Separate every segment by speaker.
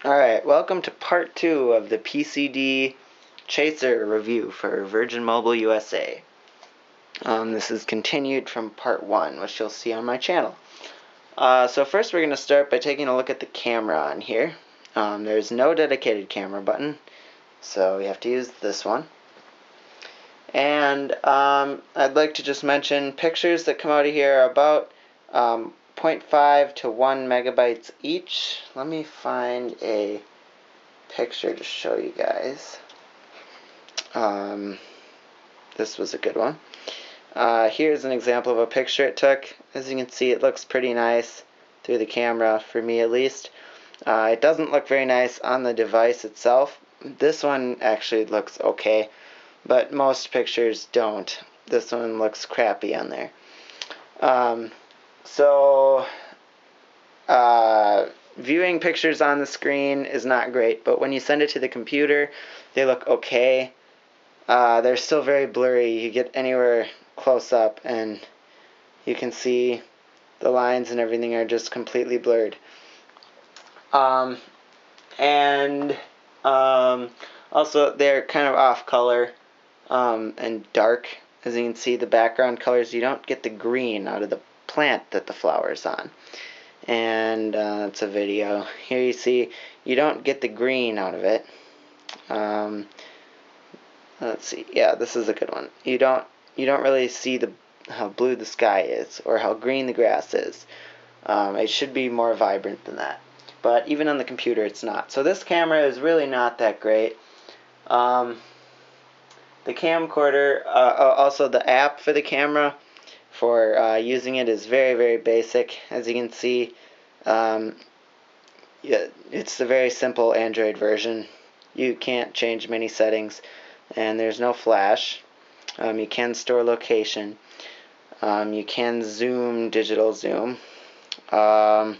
Speaker 1: Alright, welcome to part 2 of the PCD Chaser review for Virgin Mobile USA. This is continued from part 1, which you'll see on my channel. So first we're going to start by taking a look at the camera on here. There's no dedicated camera button, so we have to use this one. And I'd like to just mention pictures that come out of here are about 0.5 to 1 megabytes each. Let me find a picture to show you guys. This was a good one. Here's an example of a picture it took. As you can see, it looks pretty nice through the camera, for me at least. It doesn't look very nice on the device itself. This one actually looks okay, but most pictures don't. This one looks crappy on there. Viewing pictures on the screen is not great, but when you send it to the computer, they look okay. They're still very blurry. You get anywhere close up and you can see the lines and everything are just completely blurred. Also, they're kind of off color and dark. As you can see, the background colors, you don't get the green out of the plant that the flower's on. And it's a video. Here you see you don't get the green out of it. Let's see. Yeah, this is a good one. You don't really see how blue the sky is or how green the grass is. It should be more vibrant than that. But even on the computer, it's not. So this camera is really not that great. The camcorder, also the app for the camera for using it is very, very basic. As you can see, it's a very simple Android version. You can't change many settings, and there's no flash. You can store location. You can zoom, digital zoom. But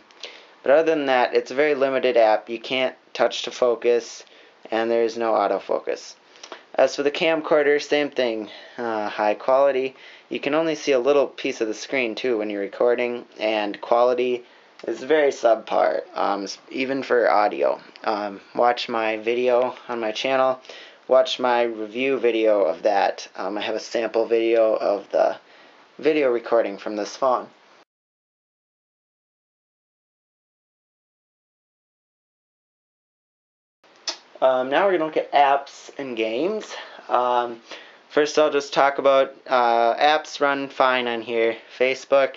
Speaker 1: other than that, it's a very limited app. You can't touch to focus, and there's no autofocus. As for the camcorder, same thing. High quality. You can only see a little piece of the screen too when you're recording, and quality is very subpar, even for audio. Watch my video on my channel. Watch my review video of that. I have a sample video of the video recording from this phone. Now we're going to look at apps and games. First I'll just talk about apps run fine on here. Facebook.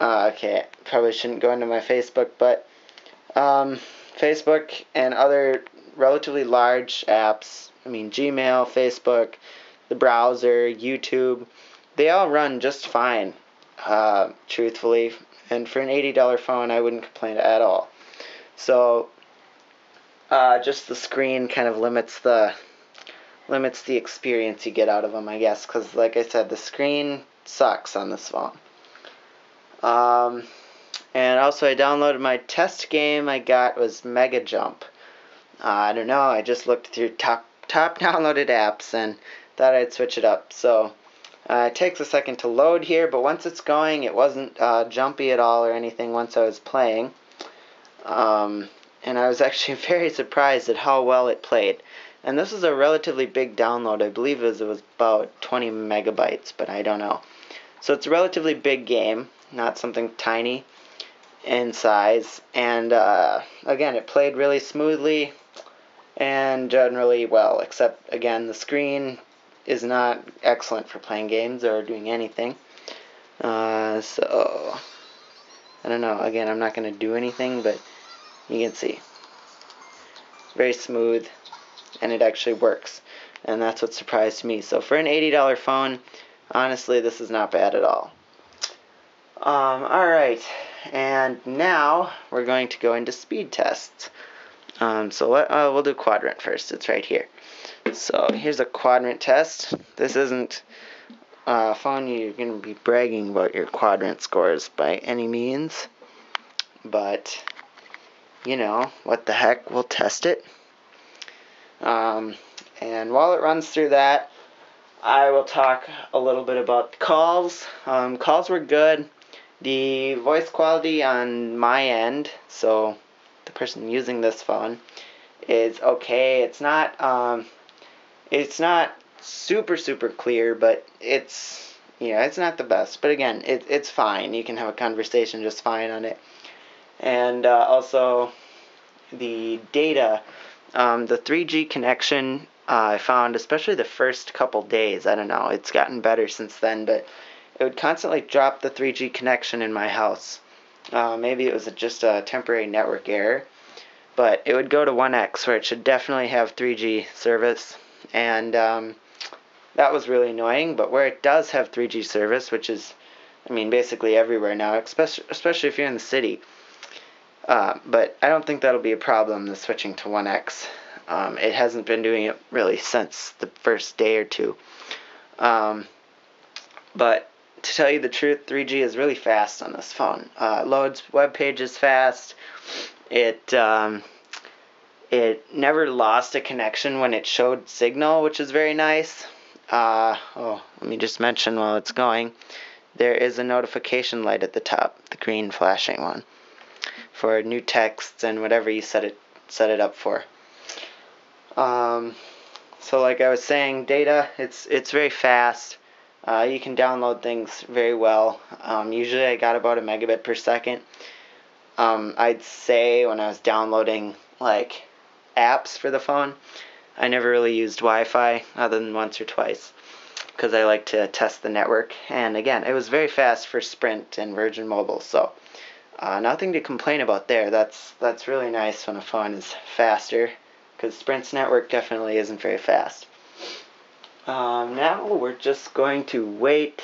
Speaker 1: Okay, probably shouldn't go into my Facebook, but Facebook and other relatively large apps, I mean Gmail, Facebook, the browser, YouTube, they all run just fine, truthfully. And for an $80 phone, I wouldn't complain at all. So just the screen kind of limits the experience you get out of them, I guess, because like I said, the screen sucks on this phone. And also I downloaded my test game I got was Mega Jump. I don't know, I just looked through top downloaded apps and thought I'd switch it up. So it takes a second to load here, but once it's going, it wasn't jumpy at all or anything once I was playing. And I was actually very surprised at how well it played. And this is a relatively big download. I believe it was about 20 megabytes, but I don't know. So it's a relatively big game, not something tiny in size. And again, it played really smoothly and generally well, except again, the screen is not excellent for playing games or doing anything. So I don't know. Again, I'm not going to do anything, but you can see. It's very smooth, and it actually works. And that's what surprised me. So for an $80 phone, honestly, this is not bad at all. Alright, and now we're going to go into speed tests. We'll do quadrant first. It's right here. So here's a quadrant test. This isn't a phone you're going to be bragging about your quadrant scores by any means. But, you know, what the heck, we'll test it. And while it runs through that, I will talk a little bit about calls. Calls were good. The voice quality on my end, so the person using this phone, is okay. It's not super clear, but it's it's not the best. But again, it's fine. You can have a conversation just fine on it. And also the data, the 3G connection. I found, especially the first couple days, I don't know, it's gotten better since then, but it would constantly drop the 3G connection in my house. Maybe it was just a temporary network error, but it would go to 1x where it should definitely have 3G service, and that was really annoying. But where it does have 3G service, which is, basically everywhere now, especially if you're in the city, but I don't think that'll be a problem, the switching to 1x. It hasn't been doing it really since the first day or two. But to tell you the truth, 3G is really fast on this phone. Loads web pages fast. It never lost a connection when it showed signal, which is very nice. Let me just mention while it's going, there is a notification light at the top, the green flashing one, for new texts and whatever you set it up for. So like I was saying, data, it's very fast. You can download things very well. Usually I got about a megabit per second. I'd say when I was downloading like apps for the phone, I never really used Wi-Fi other than once or twice because I like to test the network. And again, it was very fast for Sprint and Virgin Mobile, so nothing to complain about there. That's really nice when a phone is faster, because Sprint's network definitely isn't very fast. Now we're just going to wait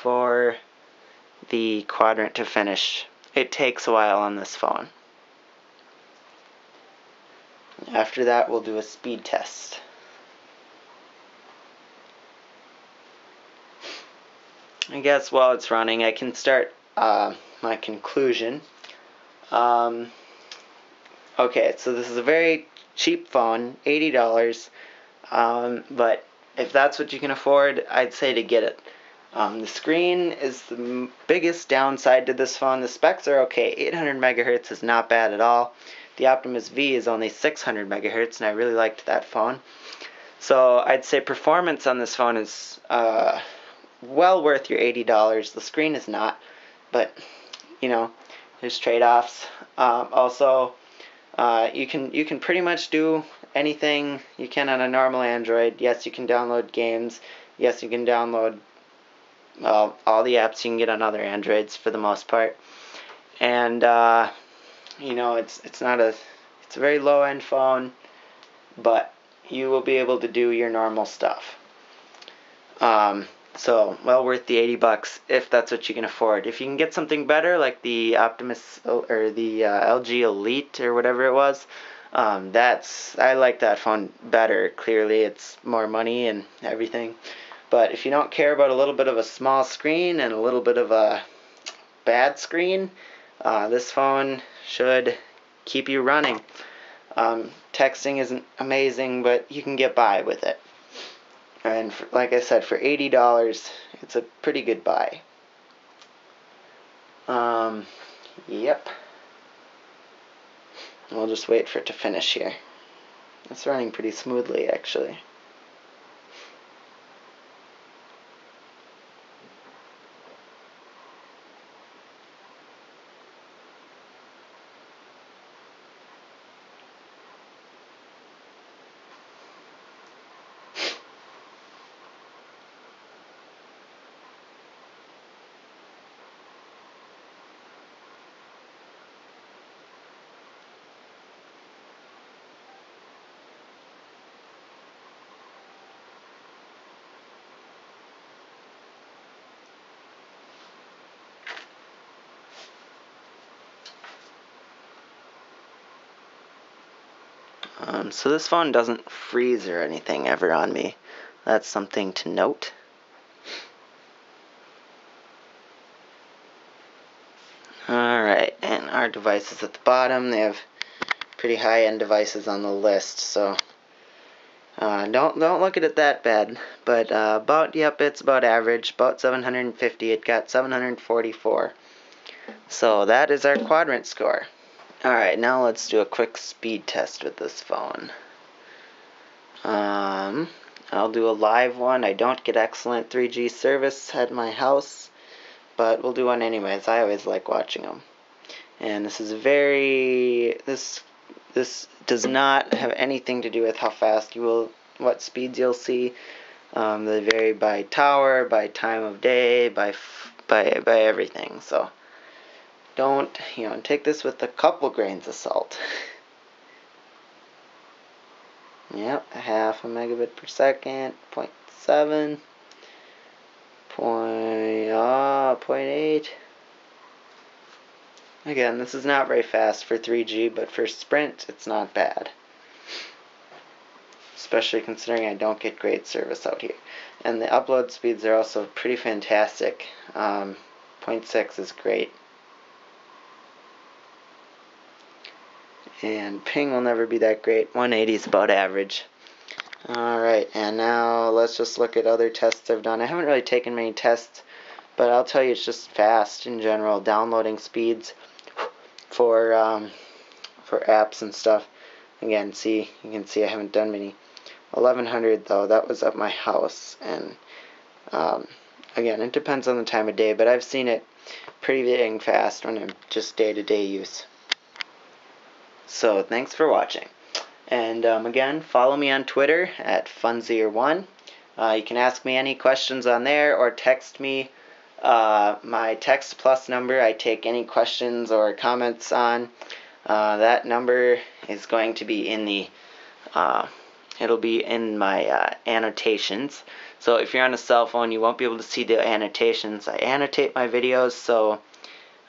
Speaker 1: for the quadrant to finish. It takes a while on this phone. After that, we'll do a speed test. I guess while it's running, I can start my conclusion. Okay, so this is a very cheap phone, $80. But if that's what you can afford, I'd say to get it. The screen is the biggest downside to this phone. The specs are okay. 800 megahertz is not bad at all. The Optimus V is only 600 megahertz, and I really liked that phone. So I'd say performance on this phone is well worth your $80. The screen is not, but there's trade-offs. Also, you can pretty much do anything you can on a normal Android. Yes, you can download games. Yes, you can download all the apps you can get on other Androids for the most part. And it's a very low-end phone, but you will be able to do your normal stuff. So well worth the $80 if that's what you can afford. If you can get something better like the Optimus or the LG Elite or whatever it was, I like that phone better. Clearly, it's more money and everything. But if you don't care about a little bit of a small screen and a little bit of a bad screen, this phone should keep you running. Texting isn't amazing, but you can get by with it. And like I said, for $80, it's a pretty good buy. Yep. We'll just wait for it to finish here. It's running pretty smoothly, actually. So this phone doesn't freeze or anything ever on me. That's something to note. Alright, and our devices at the bottom. They have pretty high-end devices on the list, so don't look at it that bad. But it's about average, about 750. It got 744. So that is our quadrant score. Alright, now let's do a quick speed test with this phone. I'll do a live one. I don't get excellent 3G service at my house, but we'll do one anyways. I always like watching them. And this is this does not have anything to do with how fast what speeds you'll see. They vary by tower, by time of day, by everything. So don't, take this with a couple grains of salt. Yep, half a megabit per second, 0.7, 0.8. Again, this is not very fast for 3G, but for Sprint, it's not bad. Especially considering I don't get great service out here. And the upload speeds are also pretty fantastic. 0.6 is great. And ping will never be that great. 180 is about average. Alright, and now let's just look at other tests I've done. I haven't really taken many tests, but I'll tell you it's just fast in general. Downloading speeds for apps and stuff. Again, you can see I haven't done many. 1100 though, that was at my house. And again, it depends on the time of day, but I've seen it pretty dang fast when I'm just day-to-day use. So thanks for watching. And again, follow me on Twitter at Funzier1. You can ask me any questions on there or text me my Text Plus number. I take any questions or comments on. That number is going to be in the it'll be in my annotations. So if you're on a cell phone, you won't be able to see the annotations. I annotate my videos, so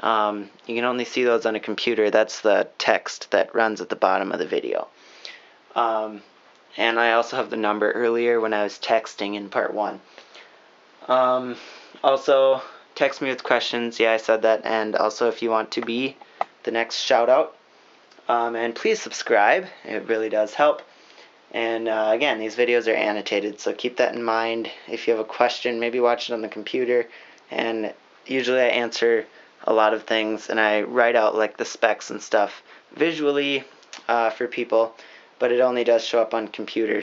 Speaker 1: you can only see those on a computer. That's the text that runs at the bottom of the video. And I also have the number earlier when I was texting in part 1. Also, text me with questions. Yeah, I said that. And also, if you want to be the next shout out. And please subscribe. It really does help. And again, these videos are annotated, so keep that in mind. If you have a question, maybe watch it on the computer. And usually I answer a lot of things, and I write out like the specs and stuff visually for people, but it only does show up on computers.